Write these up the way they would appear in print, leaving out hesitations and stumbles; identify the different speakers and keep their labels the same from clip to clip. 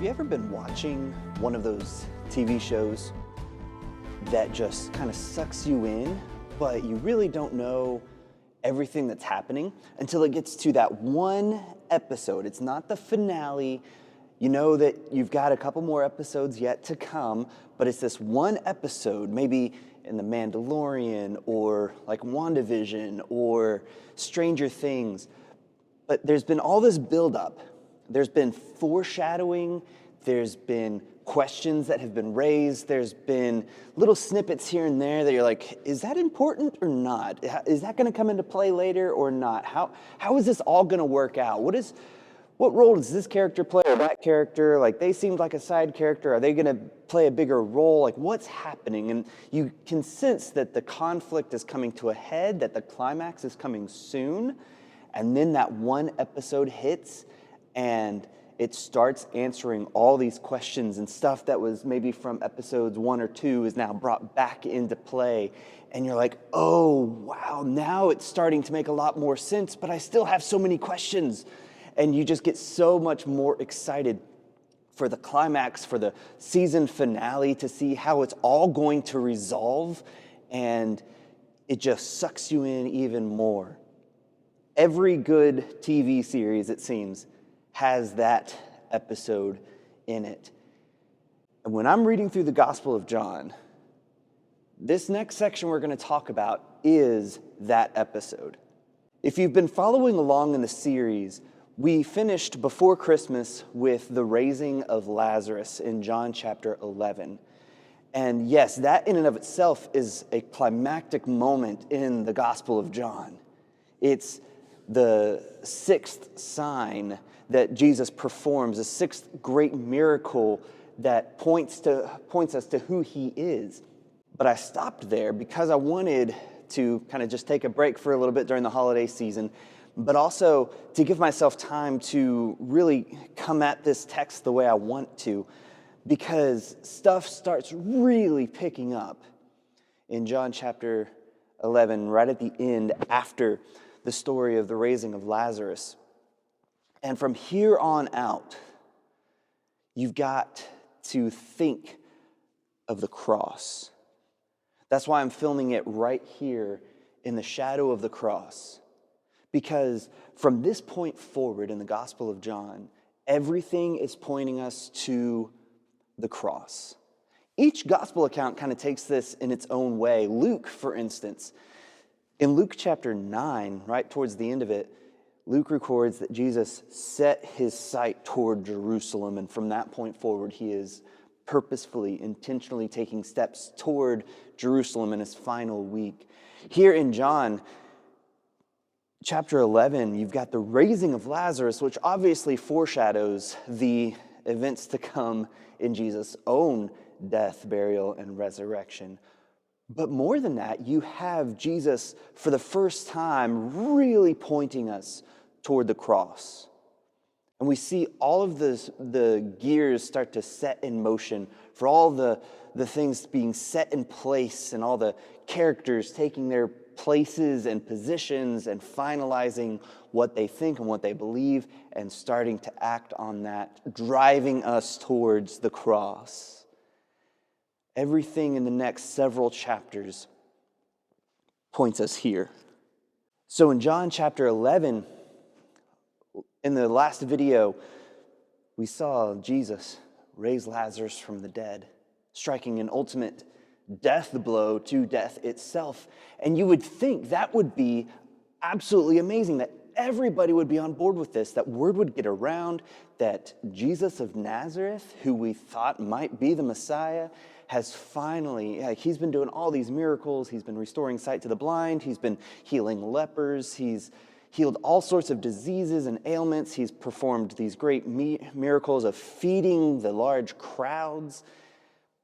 Speaker 1: Have you ever been watching one of those TV shows that just kind of sucks you in, but you really don't know everything that's happening until it gets to that one episode? It's not the finale. You know that you've got a couple more episodes yet to come, but it's this one episode, maybe in The Mandalorian or like WandaVision or Stranger Things. But there's been all this buildup. There's been foreshadowing. There's been questions that have been raised. There's been little snippets here and there that you're like, is that important or not? Is that going to come into play later or not? How is this all going to work out? What role does this character play or that character? Like, they seemed like a side character. Are they going to play a bigger role? Like, what's happening? And you can sense that the conflict is coming to a head, that the climax is coming soon. And then that one episode hits and it starts answering all these questions, and stuff that was maybe from episodes 1 or 2 is now brought back into play. And you're like, oh, wow, now it's starting to make a lot more sense, but I still have so many questions. And you just get so much more excited for the climax, for the season finale, to see how it's all going to resolve. And it just sucks you in even more. Every good TV series, it seems, has that episode in it. And when I'm reading through the Gospel of John, this next section we're going to talk about is that episode. If you've been following along in the series, we finished before Christmas with the raising of Lazarus in John chapter 11. And yes, that in and of itself is a climactic moment in the Gospel of John. It's the sixth sign that Jesus performs, the sixth great miracle that points us to who he is. But I stopped there because I wanted to kind of just take a break for a little bit during the holiday season, but also to give myself time to really come at this text the way I want to, because stuff starts really picking up in John chapter 11, right at the end, after the story of the raising of Lazarus. And from here on out, you've got to think of the cross. That's why I'm filming it right here in the shadow of the cross. Because from this point forward in the Gospel of John, everything is pointing us to the cross. Each gospel account kind of takes this in its own way. Luke, for instance, in Luke chapter 9, right towards the end of it, Luke records that Jesus set his sight toward Jerusalem, and from that point forward, he is purposefully, intentionally taking steps toward Jerusalem in his final week. Here in John chapter 11, you've got the raising of Lazarus, which obviously foreshadows the events to come in Jesus' own death, burial, and resurrection. But more than that, you have Jesus, for the first time, really pointing us toward the cross. And we see all of the gears start to set in motion for all the things being set in place, and all the characters taking their places and positions and finalizing what they think and what they believe and starting to act on that, driving us towards the cross. Everything in the next several chapters points us here. So in John chapter 11, in the last video, we saw Jesus raise Lazarus from the dead, striking an ultimate death blow to death itself. And you would think that would be absolutely amazing, that everybody would be on board with this, that word would get around that Jesus of Nazareth, who we thought might be the Messiah, has finally, he's been doing all these miracles. He's been restoring sight to the blind. He's been healing lepers. He's healed all sorts of diseases and ailments. He's performed these great miracles of feeding the large crowds.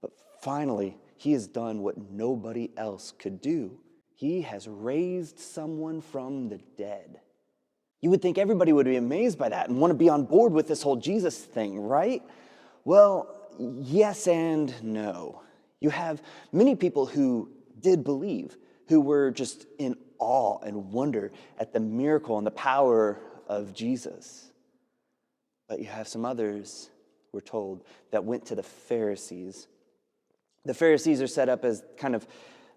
Speaker 1: But finally, he has done what nobody else could do. He has raised someone from the dead. You would think everybody would be amazed by that and want to be on board with this whole Jesus thing, right? Well, yes and no. You have many people who did believe, who were just in awe and wonder at the miracle and the power of Jesus. But you have some others we're told, that went to the Pharisees. The Pharisees are set up as kind of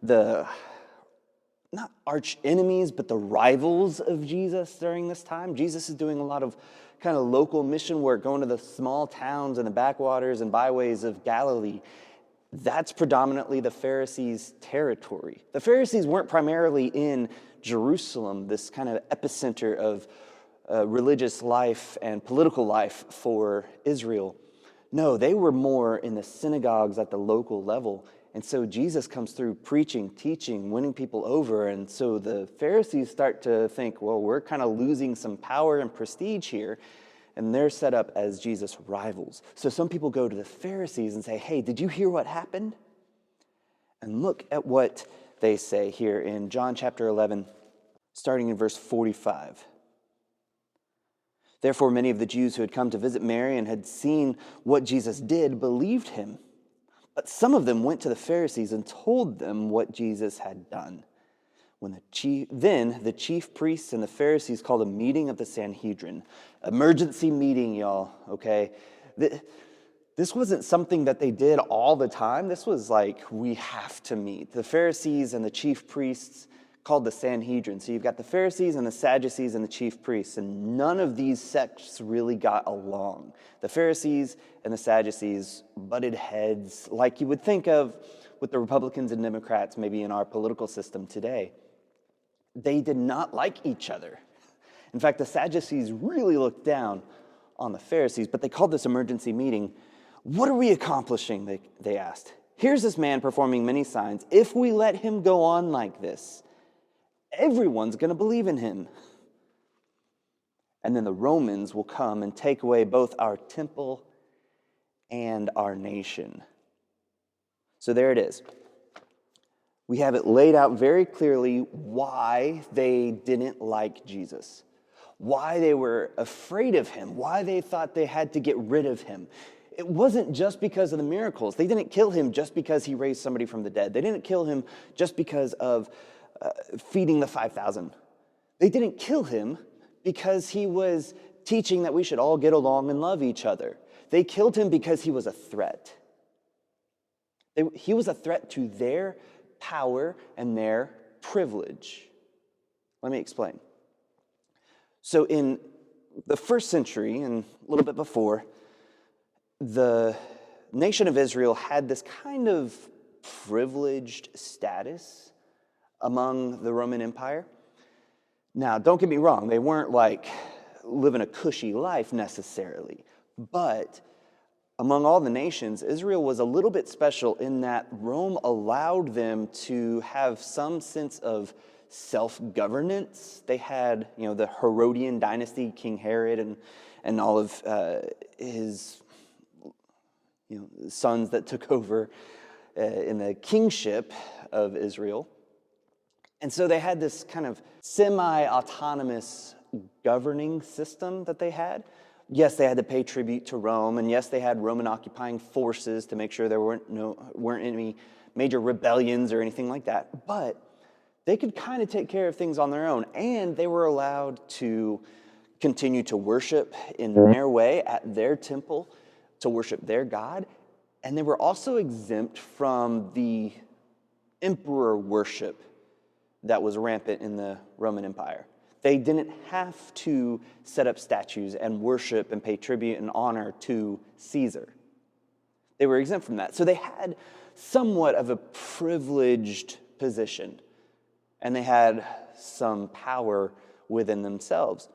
Speaker 1: the, not arch enemies, but the rivals of Jesus during this time. Jesus is doing a lot of kind of local mission work, going to the small towns and the backwaters and byways of Galilee. That's predominantly the Pharisees' territory. The Pharisees weren't primarily in Jerusalem, this kind of epicenter of religious life and political life for Israel. No, they were more in the synagogues at the local level. And so Jesus comes through preaching, teaching, winning people over. And so the Pharisees start to think, well, we're kind of losing some power and prestige here. And they're set up as Jesus' rivals. So some people go to the Pharisees and say, hey, did you hear what happened? And look at what they say here in John chapter 11, starting in verse 45. Therefore, many of the Jews who had come to visit Mary and had seen what Jesus did believed him. But some of them went to the Pharisees and told them what Jesus had done. Then the chief priests and the Pharisees called a meeting of the Sanhedrin. Emergency meeting, y'all, okay? This wasn't something that they did all the time. This was like, we have to meet. The Pharisees and the chief priests called the Sanhedrin. So you've got the Pharisees and the Sadducees and the chief priests, and none of these sects really got along. The Pharisees and the Sadducees butted heads like you would think of with the Republicans and Democrats maybe in our political system today. They did not like each other. In fact, the Sadducees really looked down on the Pharisees, but they called this emergency meeting. What are we accomplishing, they asked. Here's this man performing many signs. If we let him go on like this, everyone's going to believe in him. And then the Romans will come and take away both our temple and our nation. So there it is. We have it laid out very clearly why they didn't like Jesus, why they were afraid of him, why they thought they had to get rid of him. It wasn't just because of the miracles. They didn't kill him just because he raised somebody from the dead. They didn't kill him just because of feeding the 5,000. They didn't kill him because he was teaching that we should all get along and love each other. They killed him because he was a threat. He was a threat to their power and their privilege. Let me explain. So in the first century and a little bit before, the nation of Israel had this kind of privileged status among the Roman Empire. Now, don't get me wrong, they weren't like living a cushy life necessarily, but among all the nations, Israel was a little bit special in that Rome allowed them to have some sense of self-governance. They had, the Herodian dynasty, King Herod, and all of his, sons that took over in the kingship of Israel. And so they had this kind of semi-autonomous governing system that they had. Yes, they had to pay tribute to Rome, and yes, they had Roman occupying forces to make sure there weren't any major rebellions or anything like that. But they could kind of take care of things on their own, and they were allowed to continue to worship in their way at their temple, to worship their God, and they were also exempt from the emperor worship that was rampant in the Roman Empire. They didn't have to set up statues and worship and pay tribute and honor to Caesar. They were exempt from that. So they had somewhat of a privileged position, and they had some power within themselves.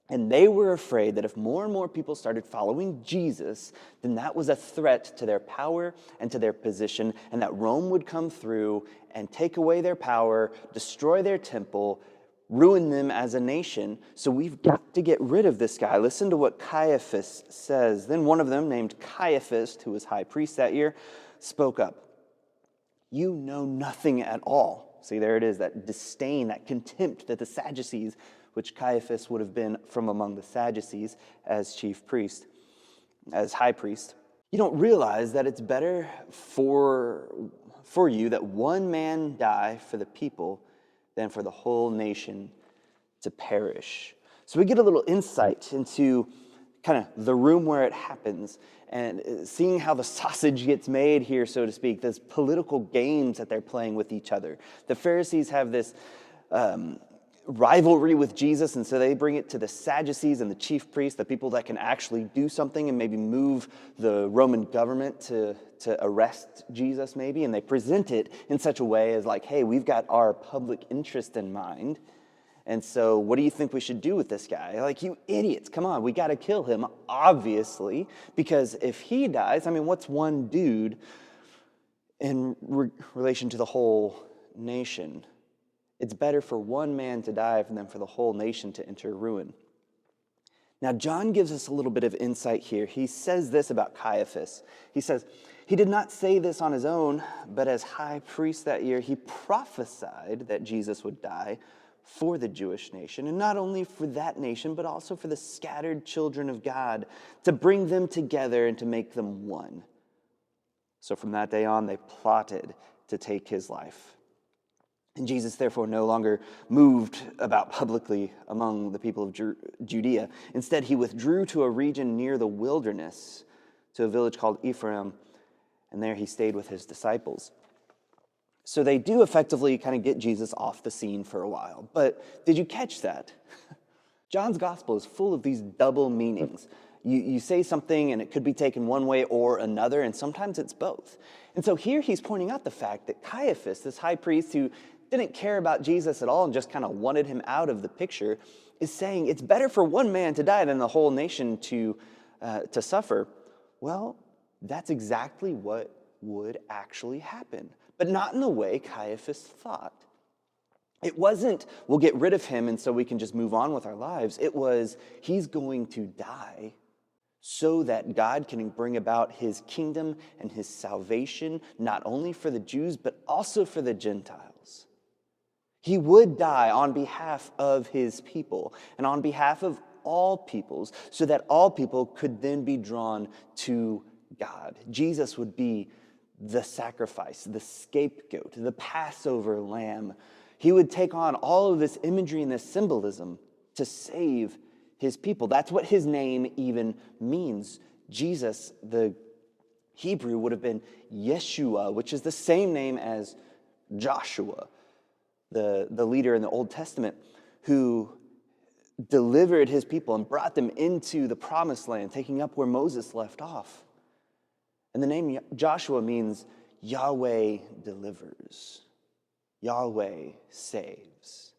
Speaker 1: And they were afraid that if more and more people started following Jesus, then that was a threat to their power and to their position, and that Rome would come through and take away their power, destroy their temple, ruin them as a nation. So we've got to get rid of this guy. Listen to what Caiaphas says. Then one of them, named Caiaphas, who was high priest that year, spoke up. You know nothing at all. See, there it is, that disdain, that contempt that the Sadducees, which Caiaphas would have been from among the Sadducees as chief priest, as high priest. You don't realize that it's better for you that one man die for the people than for the whole nation to perish. So we get a little insight into kind of the room where it happens. and seeing how the sausage gets made here, so to speak, this political games that they're playing with each other. The Pharisees have this rivalry with Jesus, and so they bring it to the Sadducees and the chief priests, the people that can actually do something and maybe move the Roman government to arrest Jesus maybe, and they present it in such a way as like, hey, we've got our public interest in mind, and so what do you think we should do with this guy? Like, you idiots, come on, we got to kill him, obviously, because if he dies, I mean, what's one dude in relation to the whole nation? It's better for one man to die than for the whole nation to enter ruin. Now, John gives us a little bit of insight here. He says this about Caiaphas. He says, he did not say this on his own, but as high priest that year, he prophesied that Jesus would die for the Jewish nation, and not only for that nation, but also for the scattered children of God, to bring them together and to make them one. So from that day on, they plotted to take his life. And Jesus, therefore, no longer moved about publicly among the people of Judea. Instead, he withdrew to a region near the wilderness, to a village called Ephraim, and there he stayed with his disciples. So they do effectively kind of get Jesus off the scene for a while. But did you catch that? John's gospel is full of these double meanings. You say something and it could be taken one way or another, and sometimes it's both. And so here he's pointing out the fact that Caiaphas, this high priest who didn't care about Jesus at all and just kind of wanted him out of the picture, is saying it's better for one man to die than the whole nation to suffer. Well, that's exactly what would actually happen, but not in the way Caiaphas thought. It wasn't, we'll get rid of him and so we can just move on with our lives. It was, he's going to die so that God can bring about his kingdom and his salvation, not only for the Jews, but also for the Gentiles. He would die on behalf of his people and on behalf of all peoples, so that all people could then be drawn to God. Jesus would be the sacrifice, the scapegoat, the Passover lamb. He would take on all of this imagery and this symbolism to save his people. That's what his name even means. Jesus, the Hebrew, would have been Yeshua, which is the same name as Joshua, the leader in the Old Testament, who delivered his people and brought them into the promised land, taking up where Moses left off. And the name Joshua means Yahweh delivers. Yahweh saves.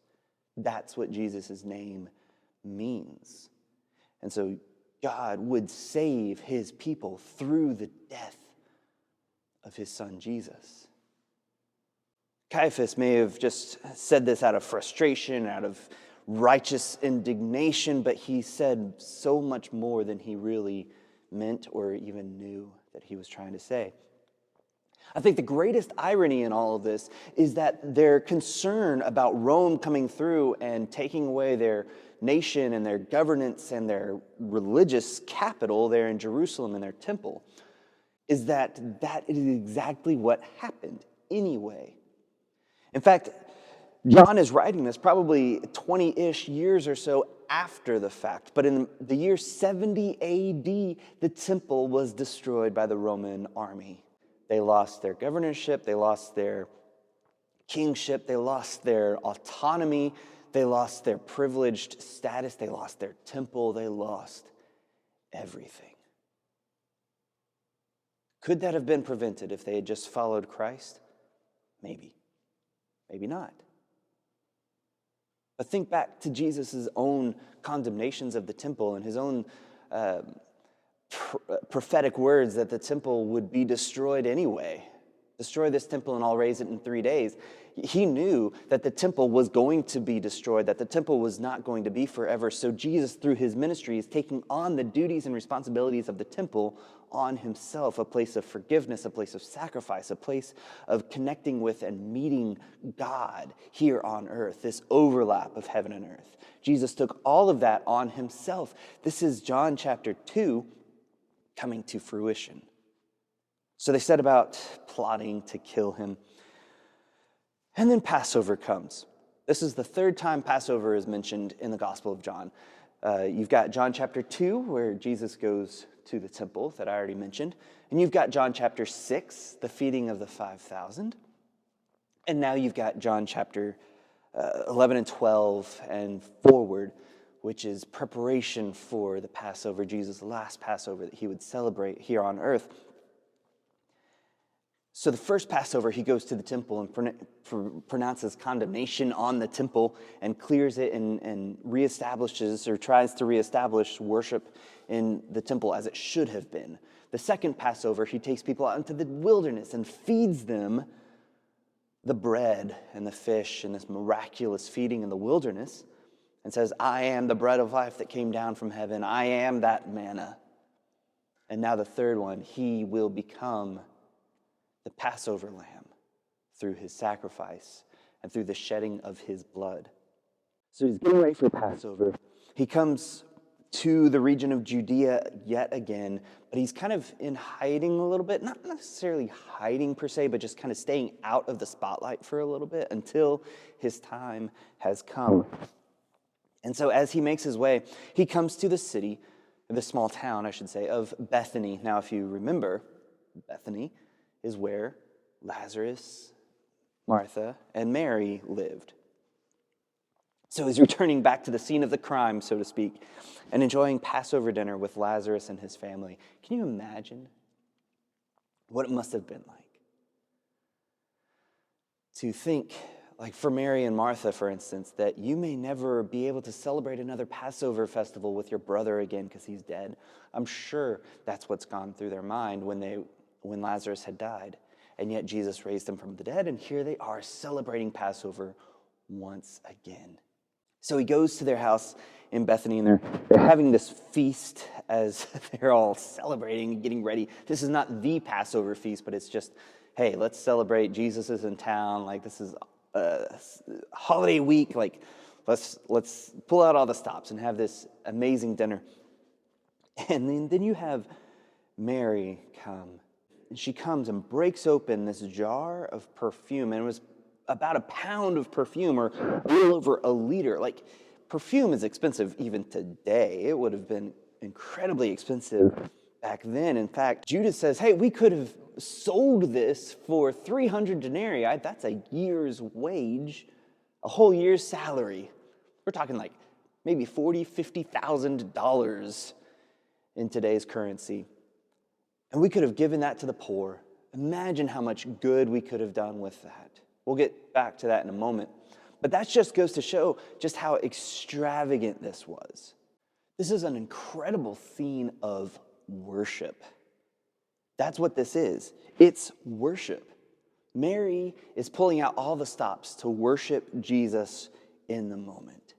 Speaker 1: That's what Jesus' name means. And so God would save his people through the death of his son Jesus. Caiaphas may have just said this out of frustration, out of righteous indignation, but he said so much more than he really meant or even knew that he was trying to say. I think the greatest irony in all of this is that their concern about Rome coming through and taking away their nation and their governance and their religious capital there in Jerusalem and their temple is that is exactly what happened anyway. In fact, John is writing this probably 20-ish years or so after the fact. But in the year 70 AD, the temple was destroyed by the Roman army. They lost their governorship, they lost their kingship, they lost their autonomy, they lost their privileged status, they lost their temple, they lost everything. Could that have been prevented if they had just followed Christ? Maybe. Maybe not. But think back to Jesus' own condemnations of the temple and his own prophetic words that the temple would be destroyed anyway. Destroy this temple and I'll raise it in 3 days. He knew that the temple was going to be destroyed, that the temple was not going to be forever. So Jesus, through his ministry, is taking on the duties and responsibilities of the temple on himself, a place of forgiveness, a place of sacrifice, a place of connecting with and meeting God here on earth, this overlap of heaven and earth. Jesus took all of that on himself. This is John chapter 2 coming to fruition. So they set about plotting to kill him. And then Passover comes. This is the third time Passover is mentioned in the Gospel of John. You've got John chapter 2, where Jesus goes to the temple that I already mentioned. And you've got John chapter 6, the feeding of the 5,000. And now you've got John chapter 11 and 12 and forward, which is preparation for the Passover, Jesus' last Passover that he would celebrate here on earth. So the first Passover, he goes to the temple and pronounces condemnation on the temple and clears it and reestablishes or tries to reestablish worship in the temple as it should have been. The second Passover, he takes people out into the wilderness and feeds them the bread and the fish and this miraculous feeding in the wilderness and says, I am the bread of life that came down from heaven. I am that manna. And now the third one, he will become the Passover lamb through his sacrifice and through the shedding of his blood. So he's getting ready for Passover. He comes to the region of Judea yet again, but he's kind of in hiding a little bit, not necessarily hiding per se, but just kind of staying out of the spotlight for a little bit until his time has come. And so as he makes his way, he comes to the city, the small town, I should say, of Bethany. Now, if you remember, Bethany is where Lazarus, Martha, and Mary lived. So he's returning back to the scene of the crime, so to speak, and enjoying Passover dinner with Lazarus and his family. Can you imagine what it must have been like? To think, like for Mary and Martha, for instance, that you may never be able to celebrate another Passover festival with your brother again because he's dead. I'm sure that's what's gone through their mind when Lazarus had died. And yet Jesus raised him from the dead, and here they are celebrating Passover once again. So he goes to their house in Bethany, and they're having this feast as they're all celebrating and getting ready. This is not the Passover feast, but it's just, hey, let's celebrate. Jesus is in town. Like, this is a holiday week. Like, let's pull out all the stops and have this amazing dinner. And then you have Mary come. And she comes and breaks open this jar of perfume, and it was about a pound of perfume, or a little over a liter. Like, perfume is expensive even today. It would have been incredibly expensive back then. In fact, Judas says, hey, we could have sold this for 300 denarii. That's a year's wage, a whole year's salary. We're talking like maybe $40,000, $50,000 in today's currency. And we could have given that to the poor. Imagine how much good we could have done with that. We'll get back to that in a moment. But that just goes to show just how extravagant this was. This is an incredible scene of worship. That's what this is. It's worship. Mary is pulling out all the stops to worship Jesus in the moment.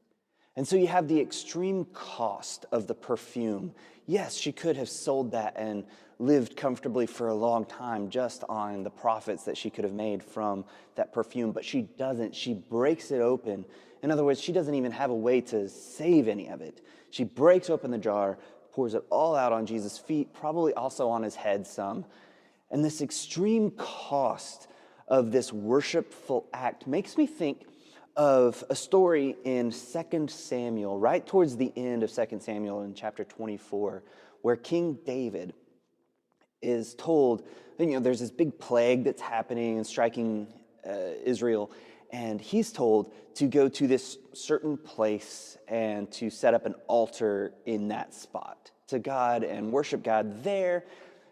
Speaker 1: And so you have the extreme cost of the perfume. Yes, she could have sold that and lived comfortably for a long time just on the profits that she could have made from that perfume, but she doesn't. She breaks it open. In other words, she doesn't even have a way to save any of it. She breaks open the jar, pours it all out on Jesus' feet, probably also on his head some. And this extreme cost of this worshipful act makes me think of a story in 2 Samuel, right towards the end of 2 Samuel in chapter 24, where King David is told, there's this big plague that's happening and striking Israel, and he's told to go to this certain place and to set up an altar in that spot to God and worship God there,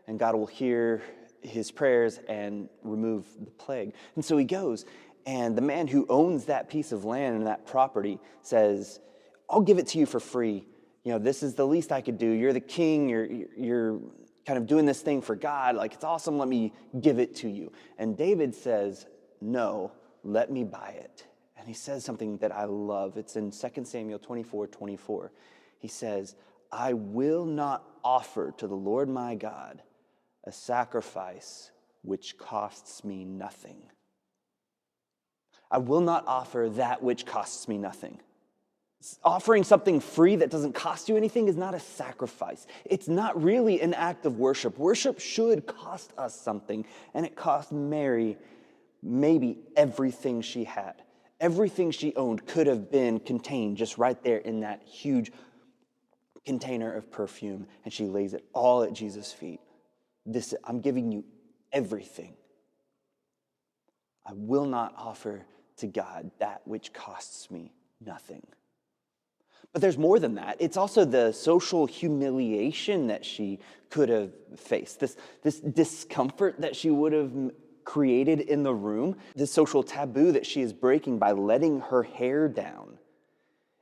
Speaker 1: and God will hear his prayers and remove the plague. And so he goes, and the man who owns that piece of land and that property says, I'll give it to you for free. This is the least I could do. You're the king. You're kind of doing this thing for God. Like, it's awesome. Let me give it to you. And David says, no, let me buy it. And he says something that I love. It's in 2 Samuel 24:24. He says, I will not offer to the Lord my God a sacrifice which costs me nothing. I will not offer that which costs me nothing. Offering something free that doesn't cost you anything is not a sacrifice. It's not really an act of worship. Worship should cost us something, and it cost Mary maybe everything she had. Everything she owned could have been contained just right there in that huge container of perfume, and she lays it all at Jesus' feet. I'm giving you everything. I will not offer to God that which costs me nothing. But there's more than that. It's also the social humiliation that she could have faced, this discomfort that she would have created in the room, this social taboo that she is breaking by letting her hair down.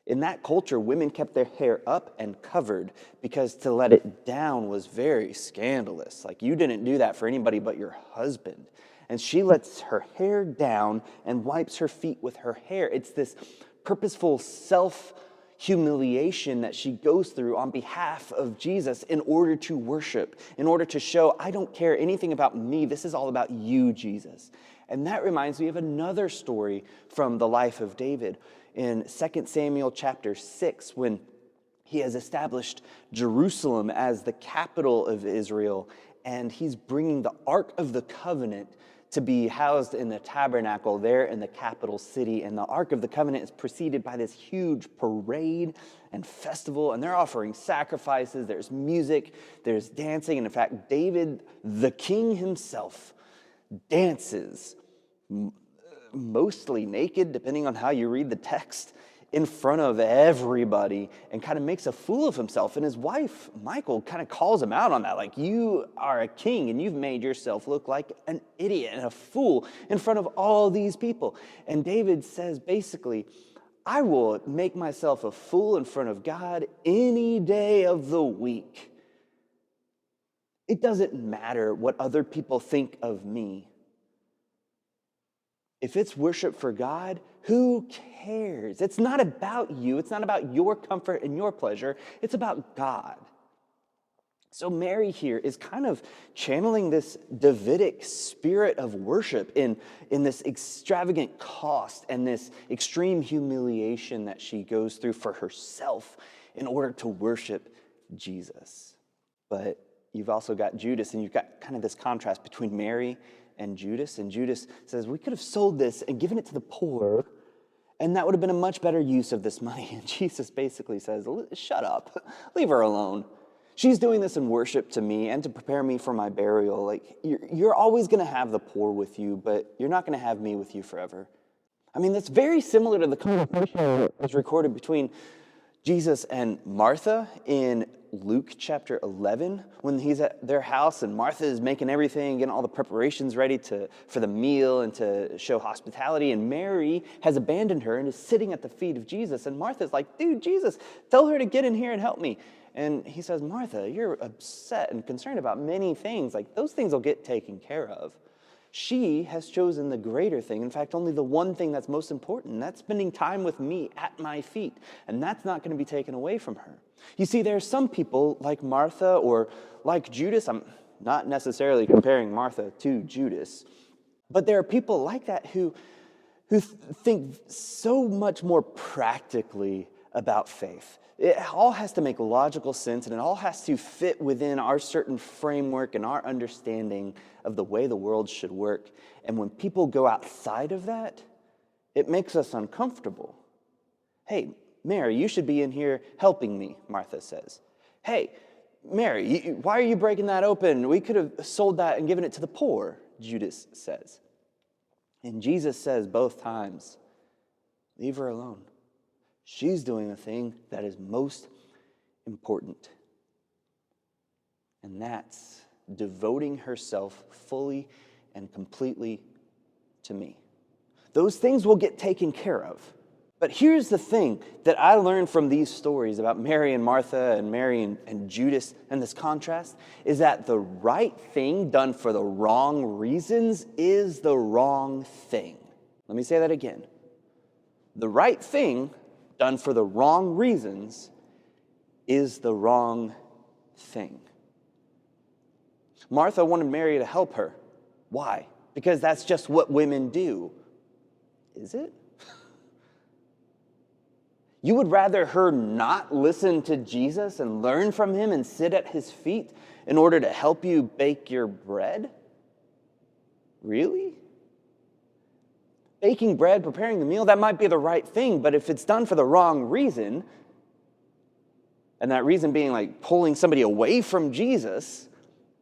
Speaker 1: In that culture, women kept their hair up and covered because to let it down was very scandalous. Like, you didn't do that for anybody but your husband. And she lets her hair down and wipes her feet with her hair. It's this purposeful self-humiliation that she goes through on behalf of Jesus in order to worship, in order to show, I don't care anything about me. This is all about you, Jesus. And that reminds me of another story from the life of David in 2 Samuel chapter 6, when he has established Jerusalem as the capital of Israel, and he's bringing the Ark of the Covenant to be housed in the tabernacle there in the capital city. And the Ark of the Covenant is preceded by this huge parade and festival, and they're offering sacrifices, there's music, there's dancing, and in fact, David, the king himself, dances mostly naked, depending on how you read the text, in front of everybody and kind of makes a fool of himself. And his wife, Michal, kind of calls him out on that. Like, you are a king and you've made yourself look like an idiot and a fool in front of all these people. And David says, basically, I will make myself a fool in front of God any day of the week. It doesn't matter what other people think of me. If it's worship for God, who cares? It's not about you. It's not about your comfort and your pleasure. It's about God. So Mary here is kind of channeling this Davidic spirit of worship in this extravagant cost and this extreme humiliation that she goes through for herself in order to worship Jesus. But you've also got Judas, and you've got kind of this contrast between Mary and Judas. And Judas says, we could have sold this and given it to the poor, and that would have been a much better use of this money. And Jesus basically says, shut up, leave her alone. She's doing this in worship to me and to prepare me for my burial. Like, you're always going to have the poor with you, but you're not going to have me with you forever. I mean, that's very similar to the conversation that was recorded between Jesus and Martha in Luke chapter 11, when he's at their house and Martha is making everything, getting all the preparations ready for the meal and to show hospitality, and Mary has abandoned her and is sitting at the feet of Jesus. And Martha's like, dude, Jesus, tell her to get in here and help me. And he says, Martha, you're upset and concerned about many things. Like, those things will get taken care of. She has chosen the greater thing. In fact, only the one thing that's most important. And that's spending time with me at my feet. And that's not going to be taken away from her. You see, there are some people like Martha or like Judas. I'm not necessarily comparing Martha to Judas. But there are people like that who think so much more practically about faith. It all has to make logical sense, and it all has to fit within our certain framework and our understanding of the way the world should work. And when people go outside of that, it makes us uncomfortable. Hey, Mary, you should be in here helping me, Martha says. Hey, Mary, why are you breaking that open? We could have sold that and given it to the poor, Judas says. And Jesus says both times, leave her alone. She's doing the thing that is most important. And that's devoting herself fully and completely to me. Those things will get taken care of. But here's the thing that I learned from these stories about Mary and Martha and Mary and Judas and this contrast is that the right thing done for the wrong reasons is the wrong thing. Let me say that again. The right thing done for the wrong reasons is the wrong thing. Martha wanted Mary to help her. Why? Because that's just what women do. Is it? You would rather her not listen to Jesus and learn from him and sit at his feet in order to help you bake your bread? Really? Baking bread, preparing the meal, that might be the right thing, but if it's done for the wrong reason, and that reason being like pulling somebody away from Jesus,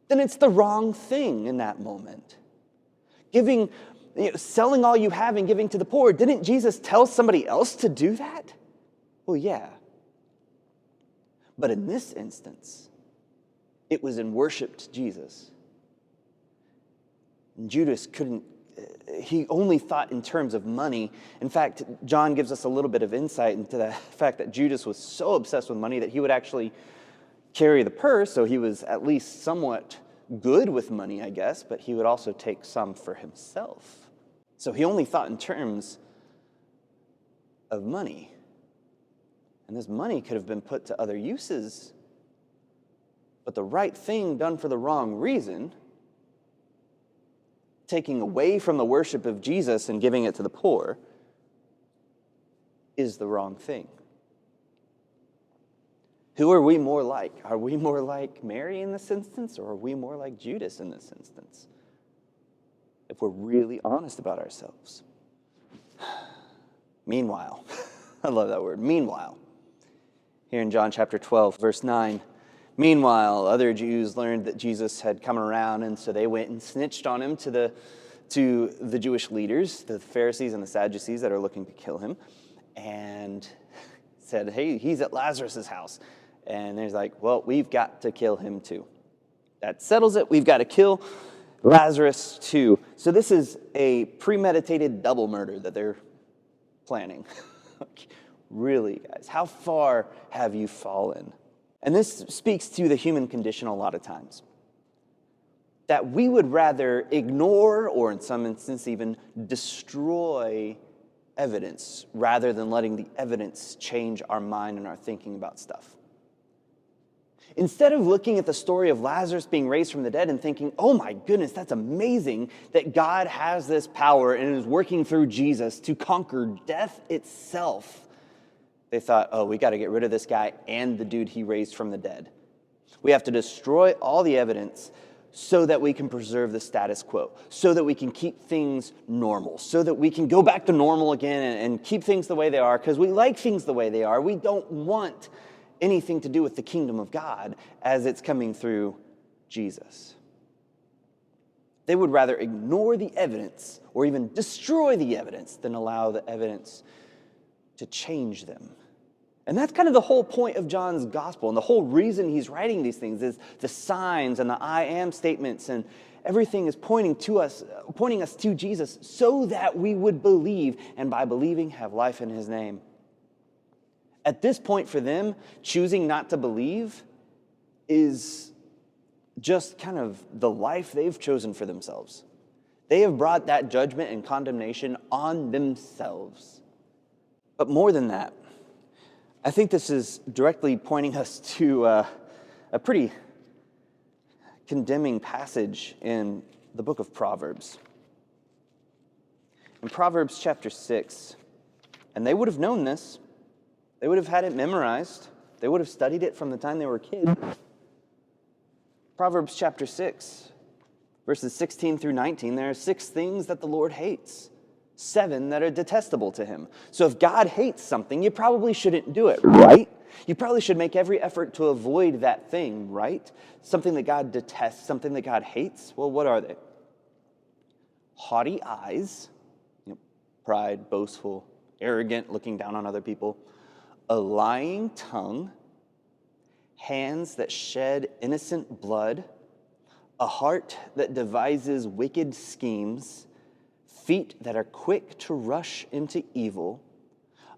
Speaker 1: then it's the wrong thing in that moment. Selling all you have and giving to the poor, didn't Jesus tell somebody else to do that? Well, yeah. But in this instance, it was in worship to Jesus. And Judas he only thought in terms of money. In fact, John gives us a little bit of insight into the fact that Judas was so obsessed with money that he would actually carry the purse, so he was at least somewhat good with money, I guess, but he would also take some for himself. So he only thought in terms of money. And this money could have been put to other uses. But the right thing done for the wrong reason, taking away from the worship of Jesus and giving it to the poor, is the wrong thing. Who are we more like? Are we more like Mary in this instance, or are we more like Judas in this instance? If we're really honest about ourselves. Meanwhile, I love that word, meanwhile. Here in John chapter 12, verse 9, meanwhile, other Jews learned that Jesus had come around, and so they went and snitched on him to the Jewish leaders, the Pharisees and the Sadducees that are looking to kill him, and said, hey, he's at Lazarus' house. And they're like, well, we've got to kill him too. That settles it. We've got to kill Lazarus too. So this is a premeditated double murder that they're planning. Really, guys, how far have you fallen? And this speaks to the human condition a lot of times. That we would rather ignore, or in some instances even destroy evidence, rather than letting the evidence change our mind and our thinking about stuff. Instead of looking at the story of Lazarus being raised from the dead and thinking, oh my goodness, that's amazing that God has this power and is working through Jesus to conquer death itself, they thought, oh, we got to get rid of this guy and the dude he raised from the dead. We have to destroy all the evidence so that we can preserve the status quo, so that we can keep things normal, so that we can go back to normal again and keep things the way they are, because we like things the way they are. We don't want anything to do with the kingdom of God as it's coming through Jesus. They would rather ignore the evidence or even destroy the evidence than allow the evidence to change them. And that's kind of the whole point of John's gospel. And the whole reason he's writing these things is the signs and the I am statements and everything is pointing us to Jesus so that we would believe, and by believing have life in his name. At this point for them, choosing not to believe is just kind of the life they've chosen for themselves. They have brought that judgment and condemnation on themselves. But more than that, I think this is directly pointing us to a pretty condemning passage in the book of Proverbs. In Proverbs chapter 6, and they would have known this, they would have had it memorized, they would have studied it from the time they were kids. Proverbs chapter 6, verses 16 through 19, there are 6 things that the Lord hates, 7 that are detestable to him. So if God hates something, you probably shouldn't do it, right? You probably should make every effort to avoid that thing, right? Something that God detests, something that God hates. Well, what are they? Haughty eyes, pride, boastful, arrogant, looking down on other people. A lying tongue, hands that shed innocent blood, a heart that devises wicked schemes, feet that are quick to rush into evil,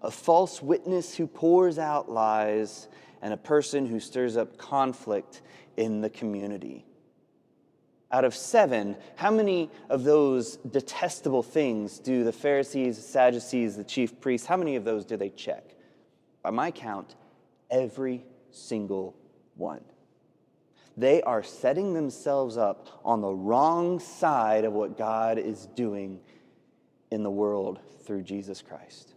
Speaker 1: a false witness who pours out lies, and a person who stirs up conflict in the community. Out of 7, how many of those detestable things do the Pharisees, Sadducees, the chief priests, how many of those do they check? By my count, every single one. They are setting themselves up on the wrong side of what God is doing in the world through Jesus Christ.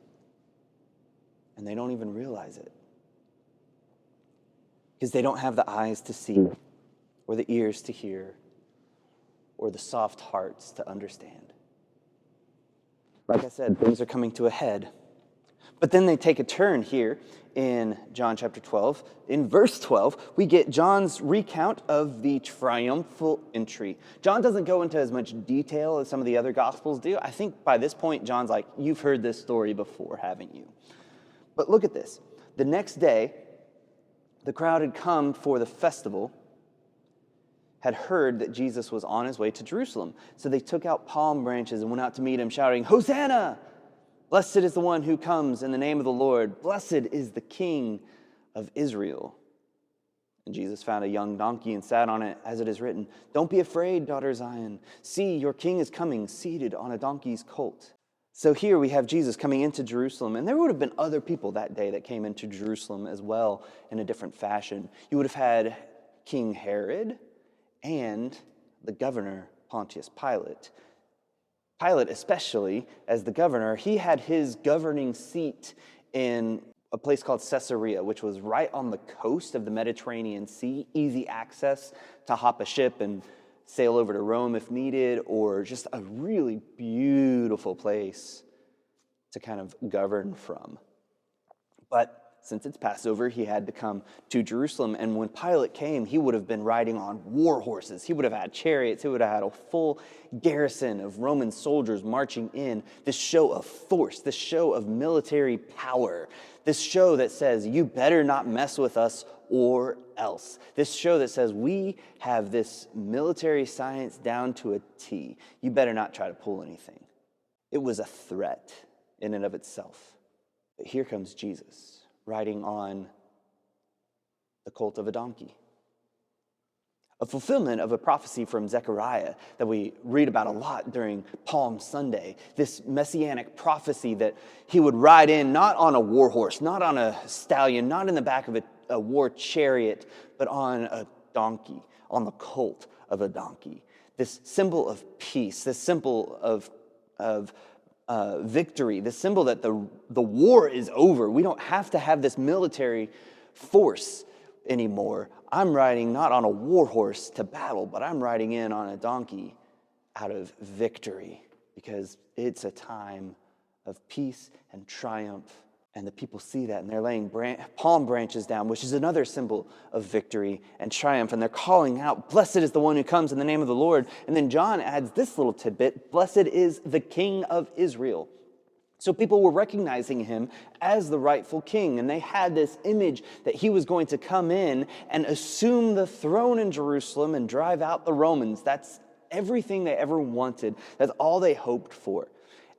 Speaker 1: And they don't even realize it. Because they don't have the eyes to see, or the ears to hear, or the soft hearts to understand. Like I said, things are coming to a head. But then they take a turn here in John chapter 12. In verse 12, we get John's recount of the triumphal entry. John doesn't go into as much detail as some of the other Gospels do. I think by this point, John's like, you've heard this story before, haven't you? But look at this. The next day, the crowd had come for the festival, had heard that Jesus was on his way to Jerusalem. So they took out palm branches and went out to meet him, shouting, "Hosanna! Blessed is the one who comes in the name of the Lord. Blessed is the King of Israel." And Jesus found a young donkey and sat on it, as it is written, "Don't be afraid, daughter Zion. See, your king is coming, seated on a donkey's colt." So here we have Jesus coming into Jerusalem, and there would have been other people that day that came into Jerusalem as well in a different fashion. You would have had King Herod and the governor Pontius Pilate. Pilate, especially as the governor, he had his governing seat in a place called Caesarea, which was right on the coast of the Mediterranean Sea, easy access to hop a ship and sail over to Rome if needed, or just a really beautiful place to kind of govern from. But since it's Passover, he had to come to Jerusalem. And when Pilate came, he would have been riding on war horses. He would have had chariots. He would have had a full garrison of Roman soldiers marching in. This show of force, this show of military power, this show that says, you better not mess with us or else. This show that says, we have this military science down to a T. You better not try to pull anything. It was a threat in and of itself. But here comes Jesus, riding on the colt of a donkey. A fulfillment of a prophecy from Zechariah that we read about a lot during Palm Sunday. This messianic prophecy that he would ride in not on a war horse, not on a stallion, not in the back of a war chariot, but on a donkey, on the colt of a donkey. This symbol of peace, this symbol of victory, the symbol that the war is over. We don't have to have this military force anymore. I'm riding not on a war horse to battle, but I'm riding in on a donkey out of victory, because it's a time of peace and triumph. And the people see that, and they're laying palm branches down, which is another symbol of victory and triumph. And they're calling out, "Blessed is the one who comes in the name of the Lord." And then John adds this little tidbit, "Blessed is the King of Israel." So people were recognizing him as the rightful king, and they had this image that he was going to come in and assume the throne in Jerusalem and drive out the Romans. That's everything they ever wanted. That's all they hoped for.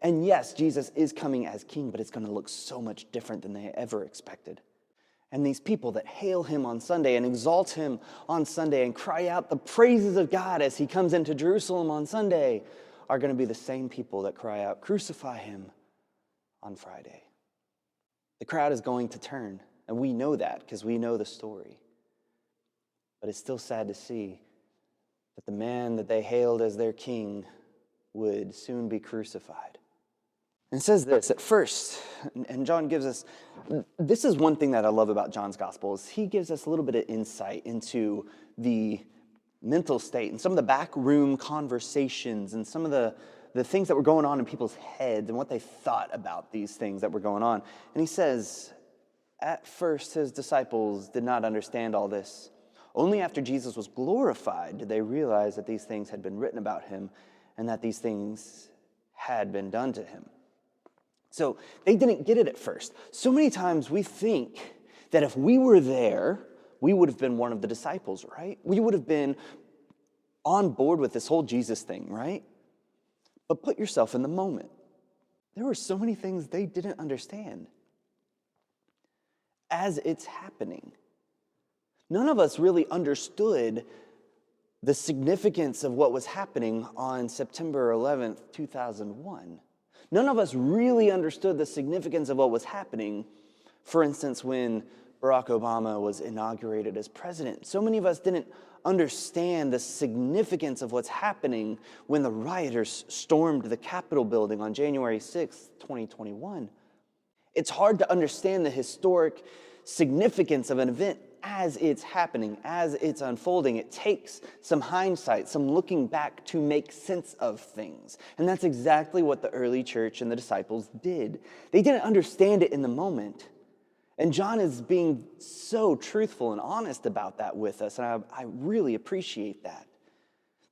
Speaker 1: And yes, Jesus is coming as king, but it's going to look so much different than they ever expected. And these people that hail him on Sunday and exalt him on Sunday and cry out the praises of God as he comes into Jerusalem on Sunday are going to be the same people that cry out, "Crucify him," on Friday. The crowd is going to turn, and we know that because we know the story. But it's still sad to see that the man that they hailed as their king would soon be crucified. And it says this at first, and John gives us, this is one thing that I love about John's gospel, is he gives us a little bit of insight into the mental state and some of the backroom conversations and some of the things that were going on in people's heads and what they thought about these things that were going on. And he says, at first his disciples did not understand all this. Only after Jesus was glorified did they realize that these things had been written about him and that these things had been done to him. So they didn't get it at first. So many times we think that if we were there, we would have been one of the disciples, right? We would have been on board with this whole Jesus thing, right? But put yourself in the moment. There were so many things they didn't understand as it's happening. None of us really understood the significance of what was happening on September 11th, 2001. None of us really understood the significance of what was happening, for instance, when Barack Obama was inaugurated as president. So many of us didn't understand the significance of what's happening when the rioters stormed the Capitol building on January 6th, 2021. It's hard to understand the historic significance of an event as it's happening, as it's unfolding, it takes some hindsight, some looking back to make sense of things. And that's exactly what the early church and the disciples did. They didn't understand it in the moment. And John is being so truthful and honest about that with us, and I really appreciate that.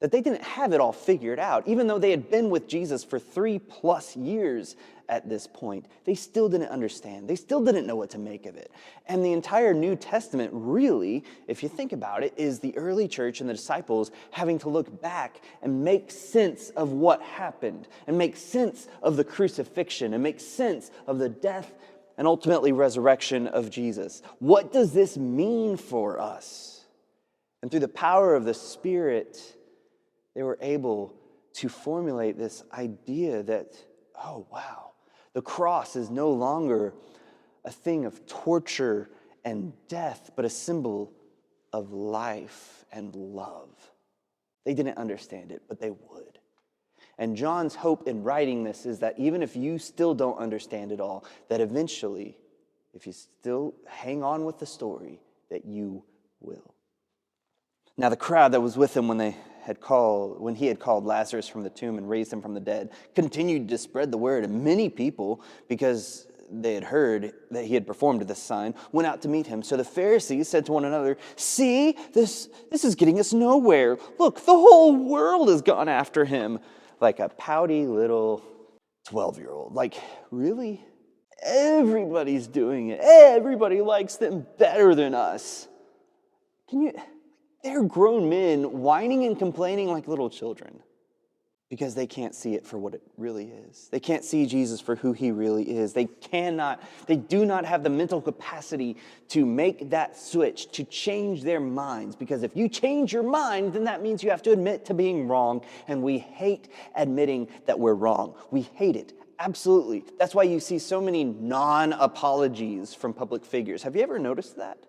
Speaker 1: That they didn't have it all figured out. Even though they had been with Jesus for 3+ years at this point, they still didn't understand. They still didn't know what to make of it. And the entire New Testament, really, if you think about it, is the early church and the disciples having to look back and make sense of what happened, and make sense of the crucifixion, and make sense of the death and ultimately resurrection of Jesus. What does this mean for us? And through the power of the Spirit, they were able to formulate this idea that, oh, wow, the cross is no longer a thing of torture and death, but a symbol of life and love. They didn't understand it, but they would. And John's hope in writing this is that even if you still don't understand it all, that eventually, if you still hang on with the story, that you will. Now the crowd that was with him when he had called Lazarus from the tomb and raised him from the dead continued to spread the word, and many people, because they had heard that he had performed this sign, went out to meet him. So the Pharisees said to one another, "See, this is getting us nowhere. Look, the whole world has gone after him." Like a pouty little 12-year-old. Like, really? Everybody's doing it. Everybody likes them better than us. They're grown men whining and complaining like little children because they can't see it for what it really is. They can't see Jesus for who he really is. They do not have the mental capacity to make that switch, to change their minds. Because if you change your mind, then that means you have to admit to being wrong. And we hate admitting that we're wrong. We hate it. Absolutely. That's why you see so many non-apologies from public figures. Have you ever noticed that?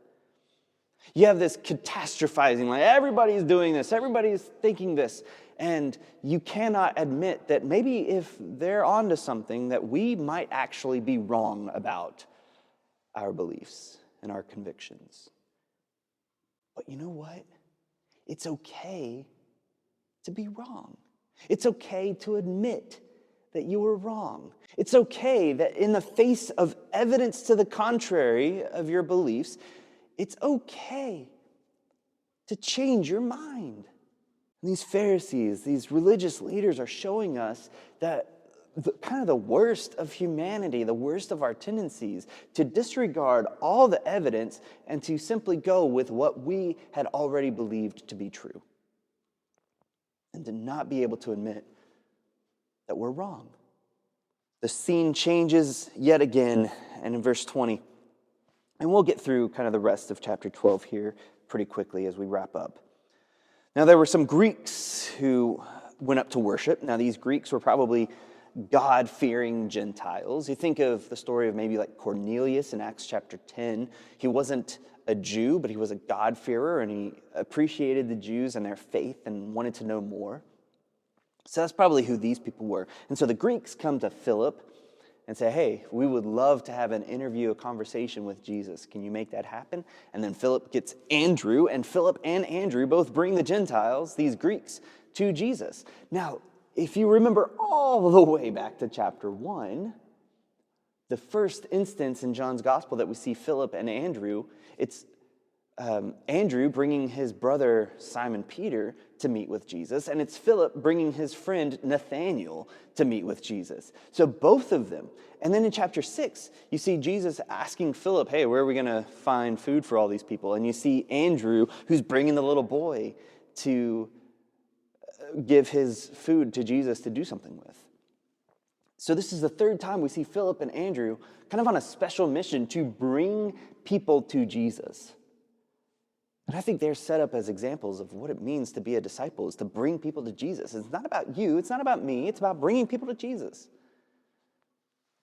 Speaker 1: You have this catastrophizing, like everybody's doing this, everybody's thinking this, and you cannot admit that maybe if they're onto something that we might actually be wrong about our beliefs and our convictions. But you know what? It's okay to be wrong. It's okay to admit that you were wrong. It's okay that in the face of evidence to the contrary of your beliefs, it's okay to change your mind. And these Pharisees, these religious leaders are showing us that kind of the worst of humanity, the worst of our tendencies, to disregard all the evidence and to simply go with what we had already believed to be true. And to not be able to admit that we're wrong. The scene changes yet again, and in verse 20, and we'll get through kind of the rest of chapter 12 here pretty quickly as we wrap up. Now, there were some Greeks who went up to worship. Now, these Greeks were probably God-fearing Gentiles. You think of the story of maybe like Cornelius in Acts chapter 10. He wasn't a Jew, but he was a God-fearer, and he appreciated the Jews and their faith and wanted to know more. So that's probably who these people were. And so the Greeks come to Philip and say, "Hey, we would love to have an interview, a conversation with Jesus. Can you make that happen?" And then Philip gets Andrew, and Philip and Andrew both bring the Gentiles, these Greeks, to Jesus. Now, if you remember all the way back to chapter 1, the first instance in John's gospel that we see Philip and Andrew, it's Andrew bringing his brother Simon Peter to meet with Jesus, and it's Philip bringing his friend Nathanael to meet with Jesus. So both of them. And then in chapter 6, you see Jesus asking Philip, "Hey, where are we going to find food for all these people?" And you see Andrew, who's bringing the little boy to give his food to Jesus to do something with. So this is the third time we see Philip and Andrew kind of on a special mission to bring people to Jesus. And I think they're set up as examples of what it means to be a disciple, is to bring people to Jesus. It's not about you, it's not about me, it's about bringing people to Jesus.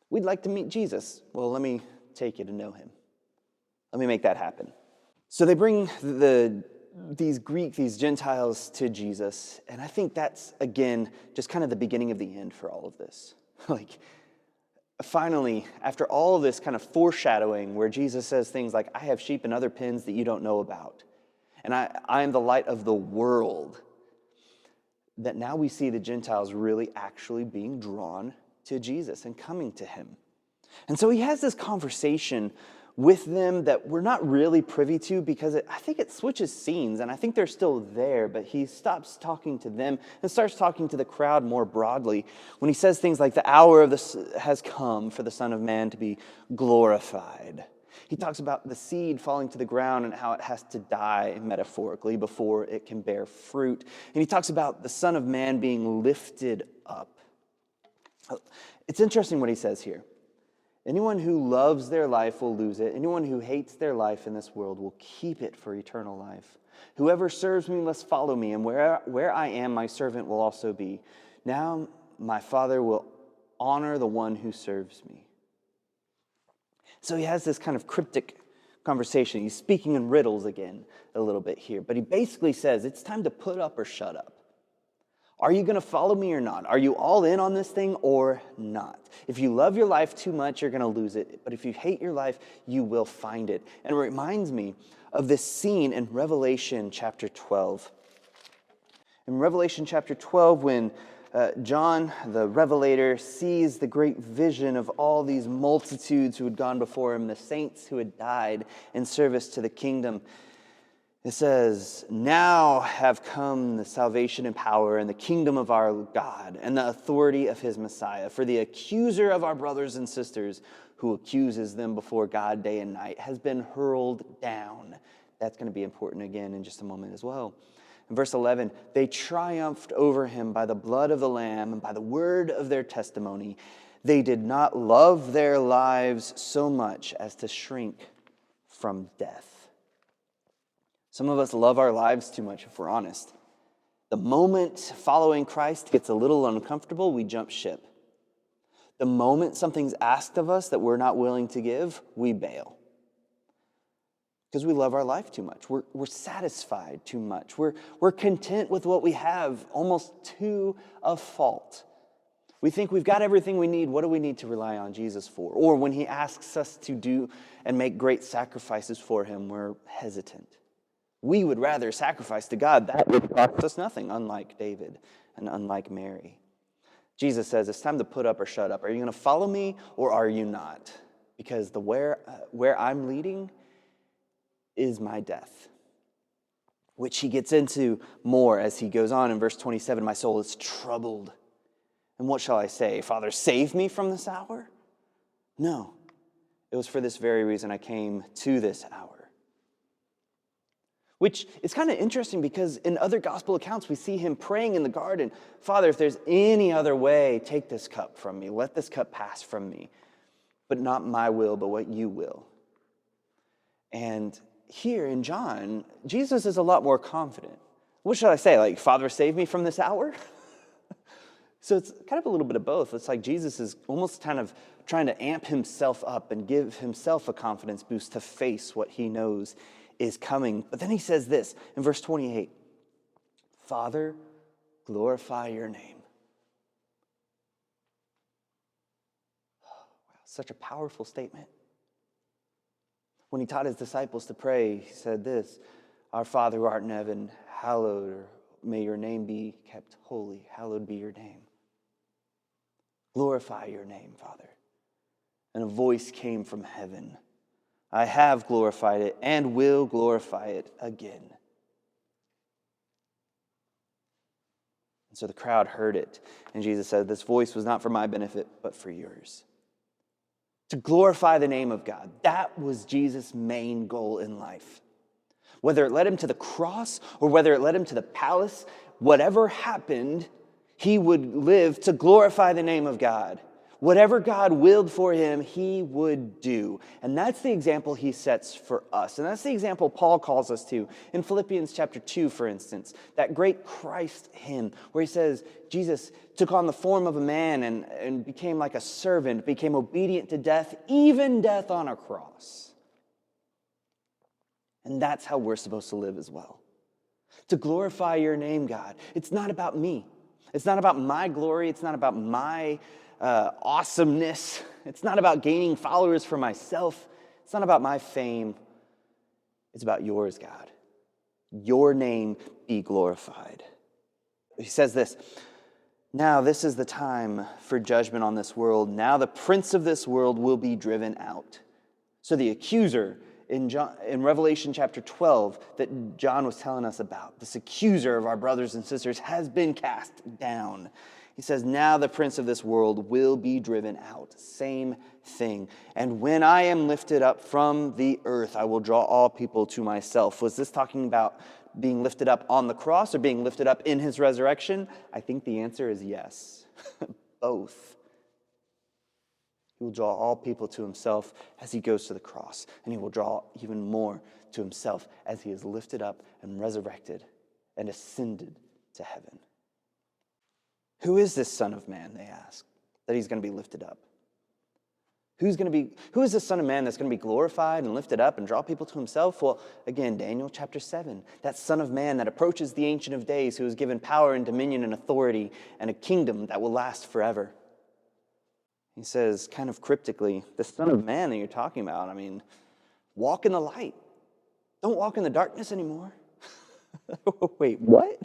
Speaker 1: We'd like to meet Jesus. Well, let me take you to know him. Let me make that happen. So they bring these Gentiles to Jesus, and I think that's, again, just kind of the beginning of the end for all of this. Like, Finally, after all this kind of foreshadowing where Jesus says things like, I have sheep in other pens that you don't know about, and I am the light of the world, that now we see the Gentiles really actually being drawn to Jesus and coming to him. And so he has this conversation with them that we're not really privy to because I think it switches scenes, and I think they're still there, but he stops talking to them and starts talking to the crowd more broadly when he says things like, the hour has come for the Son of Man to be glorified. He talks about the seed falling to the ground and how it has to die metaphorically before it can bear fruit. And he talks about the Son of Man being lifted up. It's interesting what he says here. Anyone who loves their life will lose it. Anyone who hates their life in this world will keep it for eternal life. Whoever serves me must follow me, and where I am, my servant will also be. Now my Father will honor the one who serves me. So he has this kind of cryptic conversation. He's speaking in riddles again a little bit here, but he basically says it's time to put up or shut up. Are you going to follow me or not? Are you all in on this thing or not? If you love your life too much, you're going to lose it. But if you hate your life, you will find it. And it reminds me of this scene in Revelation chapter 12. In Revelation chapter 12, when John, the Revelator, sees the great vision of all these multitudes who had gone before him, the saints who had died in service to the kingdom. It says, now have come the salvation and power and the kingdom of our God and the authority of his Messiah. For the accuser of our brothers and sisters who accuses them before God day and night has been hurled down. That's going to be important again in just a moment as well. In verse 11, they triumphed over him by the blood of the Lamb and by the word of their testimony. They did not love their lives so much as to shrink from death. Some of us love our lives too much, if we're honest. The moment following Christ gets a little uncomfortable, we jump ship. The moment something's asked of us that we're not willing to give, we bail. Because we love our life too much. We're satisfied too much. We're content with what we have, almost to a fault. We think we've got everything we need. What do we need to rely on Jesus for? Or when he asks us to do and make great sacrifices for him, we're hesitant. We would rather sacrifice to God. That would cost us nothing, unlike David and unlike Mary. Jesus says, it's time to put up or shut up. Are you going to follow me or are you not? Because where I'm leading is my death, which he gets into more as he goes on in verse 27. My soul is troubled. And what shall I say? Father, save me from this hour? No, it was for this very reason I came to this hour. Which is kind of interesting because in other gospel accounts, we see him praying in the garden, Father, if there's any other way, take this cup from me. Let this cup pass from me. But not my will, but what you will. And here in John, Jesus is a lot more confident. What should I say? Like, Father, save me from this hour? So it's kind of a little bit of both. It's like Jesus is almost kind of trying to amp himself up and give himself a confidence boost to face what he knows is coming. But then he says this in verse 28, Father, glorify your name. Wow, such a powerful statement. When he taught his disciples to pray, he said this, Our Father who art in heaven, hallowed, or may your name be kept holy. Hallowed be your name. Glorify your name, Father. And a voice came from heaven. I have glorified it and will glorify it again. And so the crowd heard it. And Jesus said, this voice was not for my benefit, but for yours. To glorify the name of God. That was Jesus' main goal in life. Whether it led him to the cross or whether it led him to the palace, whatever happened, he would live to glorify the name of God. Whatever God willed for him, he would do. And that's the example he sets for us. And that's the example Paul calls us to in Philippians chapter 2, for instance. That great Christ hymn where he says, Jesus took on the form of a man and became like a servant, became obedient to death, even death on a cross. And that's how we're supposed to live as well. To glorify your name, God. It's not about me. It's not about my glory. It's not about my awesomeness. It's not about gaining followers for myself. It's not about my fame. It's about yours, God. Your name be glorified. He says this, now this is the time for judgment on this world. Now the prince of this world will be driven out. So the accuser in Revelation chapter 12 that John was telling us about, this accuser of our brothers and sisters, has been cast down. He says, now the prince of this world will be driven out. Same thing. And when I am lifted up from the earth, I will draw all people to myself. Was this talking about being lifted up on the cross or being lifted up in his resurrection? I think the answer is yes. Both. He will draw all people to himself as he goes to the cross, and he will draw even more to himself as he is lifted up and resurrected and ascended to heaven. Who is this Son of Man, they ask, that he's going to be lifted up? Who is the Son of Man that's going to be glorified and lifted up and draw people to himself? Well, again, Daniel chapter 7, that Son of Man that approaches the Ancient of Days, who is given power and dominion and authority and a kingdom that will last forever. He says, kind of cryptically, the Son of Man that you're talking about, walk in the light. Don't walk in the darkness anymore. Wait, what?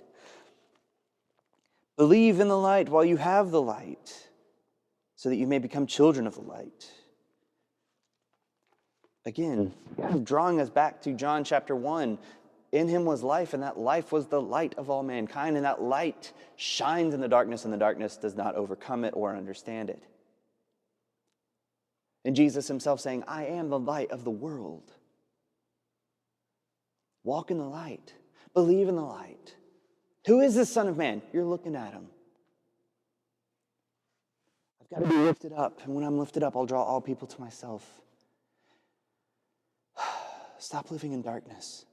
Speaker 1: Believe in the light while you have the light, so that you may become children of the light. Again, kind of drawing us back to John chapter 1. In him was life, and that life was the light of all mankind, and that light shines in the darkness, and the darkness does not overcome it or understand it. And Jesus himself saying, I am the light of the world. Walk in the light. Believe in the light. Who is this Son of Man? You're looking at him. I've got to be lifted up. And when I'm lifted up, I'll draw all people to myself. Stop living in darkness.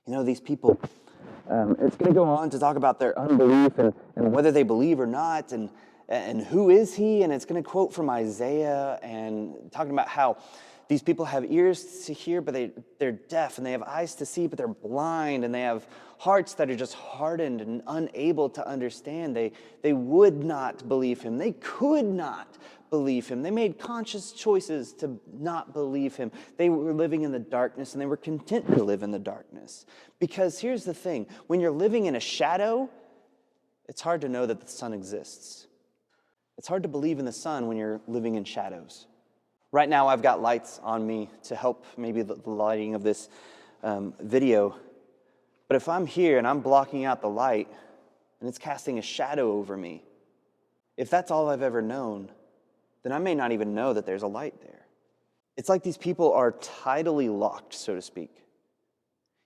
Speaker 1: You know, these people, it's going to go on to talk about their unbelief and whether they believe or not, and who is he? And it's going to quote from Isaiah and talking about how these people have ears to hear, but they're deaf, and they have eyes to see, but they're blind, and they have hearts that are just hardened and unable to understand. They would not believe him. They could not believe him. They made conscious choices to not believe him. They were living in the darkness, and they were content to live in the darkness. Because here's the thing. When you're living in a shadow, it's hard to know that the sun exists. It's hard to believe in the sun when you're living in shadows. Right now, I've got lights on me to help maybe the lighting of this video. But if I'm here and I'm blocking out the light and it's casting a shadow over me, if that's all I've ever known, then I may not even know that there's a light there. It's like these people are tidally locked, so to speak.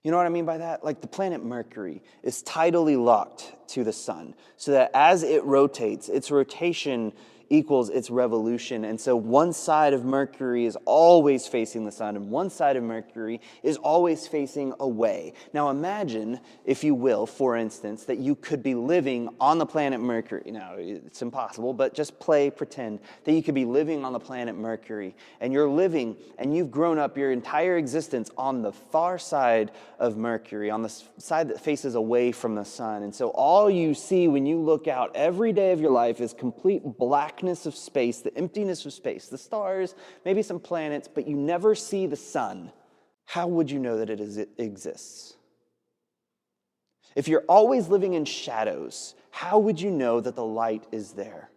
Speaker 1: You know what I mean by that? Like the planet Mercury is tidally locked to the sun, so that as it rotates, its rotation equals its revolution. And so one side of Mercury is always facing the sun, and one side of Mercury is always facing away. Now imagine, if you will, for instance, that you could be living on the planet Mercury. Now, it's impossible, but just pretend that you could be living on the planet Mercury, and you're living, and you've grown up your entire existence on the far side of Mercury, on the side that faces away from the sun. And so all you see when you look out every day of your life is complete blackness of space, the emptiness of space, the stars, maybe some planets, but you never see the sun. How would you know that it exists? If you're always living in shadows, how would you know that the light is there?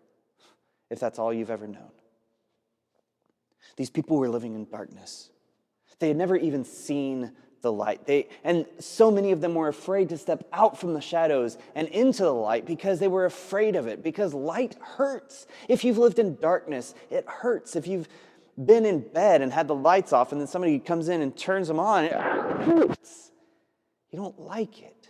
Speaker 1: If that's all you've ever known. These people were living in darkness. They had never even seen the light. And so many of them were afraid to step out from the shadows and into the light because they were afraid of it, because light hurts. If you've lived in darkness, it hurts. If you've been in bed and had the lights off and then somebody comes in and turns them on, it hurts. You don't like it.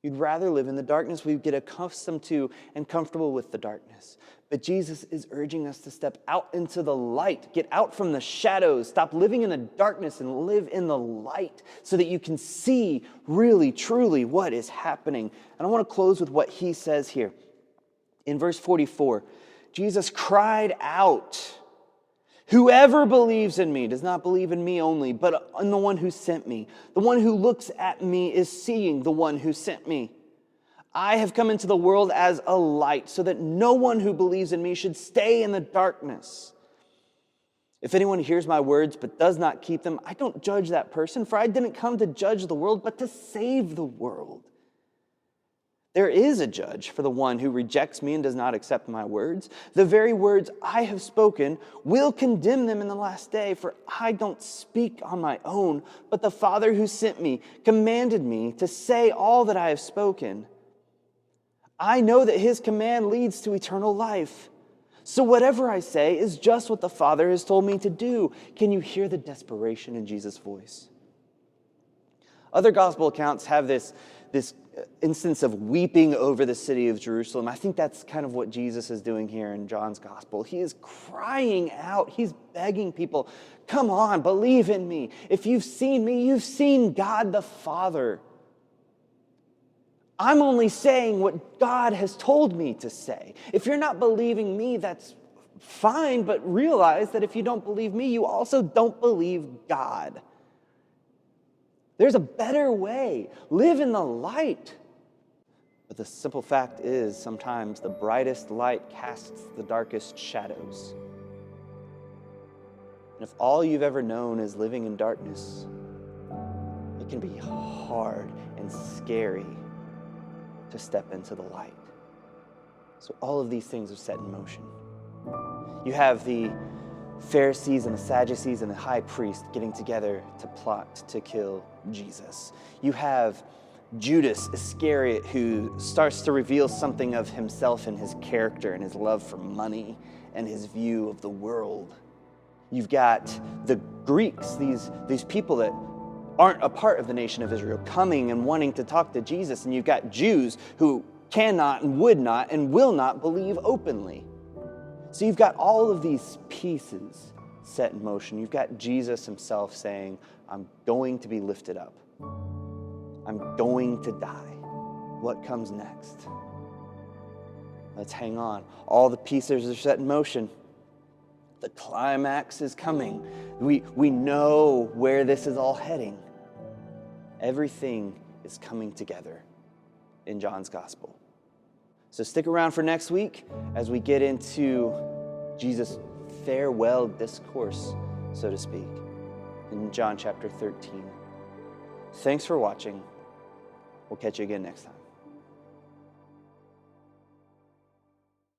Speaker 1: You'd rather live in the darkness. We get accustomed to and comfortable with the darkness. But Jesus is urging us to step out into the light. Get out from the shadows. Stop living in the darkness and live in the light so that you can see really, truly what is happening. And I want to close with what he says here. In verse 44, Jesus cried out, "Whoever believes in me does not believe in me only, but in the one who sent me. The one who looks at me is seeing the one who sent me. I have come into the world as a light, so that no one who believes in me should stay in the darkness. If anyone hears my words but does not keep them, I don't judge that person, for I didn't come to judge the world, but to save the world. There is a judge for the one who rejects me and does not accept my words. The very words I have spoken will condemn them in the last day, for I don't speak on my own, but the Father who sent me commanded me to say all that I have spoken. I know that his command leads to eternal life. So whatever I say is just what the Father has told me to do. Can you hear the desperation in Jesus' voice? Other gospel accounts have this instance of weeping over the city of Jerusalem. I think that's kind of what Jesus is doing here in John's gospel. He is crying out. He's begging people, come on, believe in me. If you've seen me, you've seen God the Father. I'm only saying what God has told me to say. If you're not believing me, that's fine, but realize that if you don't believe me, you also don't believe God. There's a better way. Live in the light. But the simple fact is, sometimes the brightest light casts the darkest shadows. And if all you've ever known is living in darkness, it can be hard and scary to step into the light. So all of these things are set in motion. You have the Pharisees and the Sadducees and the high priest getting together to plot to kill Jesus. You have Judas Iscariot, who starts to reveal something of himself and his character and his love for money and his view of the world. You've got the Greeks, these people that aren't a part of the nation of Israel, coming and wanting to talk to Jesus. And you've got Jews who cannot and would not and will not believe openly. So you've got all of these pieces set in motion. You've got Jesus himself saying, I'm going to be lifted up. I'm going to die. What comes next? Let's hang on. All the pieces are set in motion. The climax is coming. We know where this is all heading. Everything is coming together in John's gospel. So stick around for next week as we get into Jesus' farewell discourse, so to speak, in John chapter 13. Thanks for watching. We'll catch you again next time.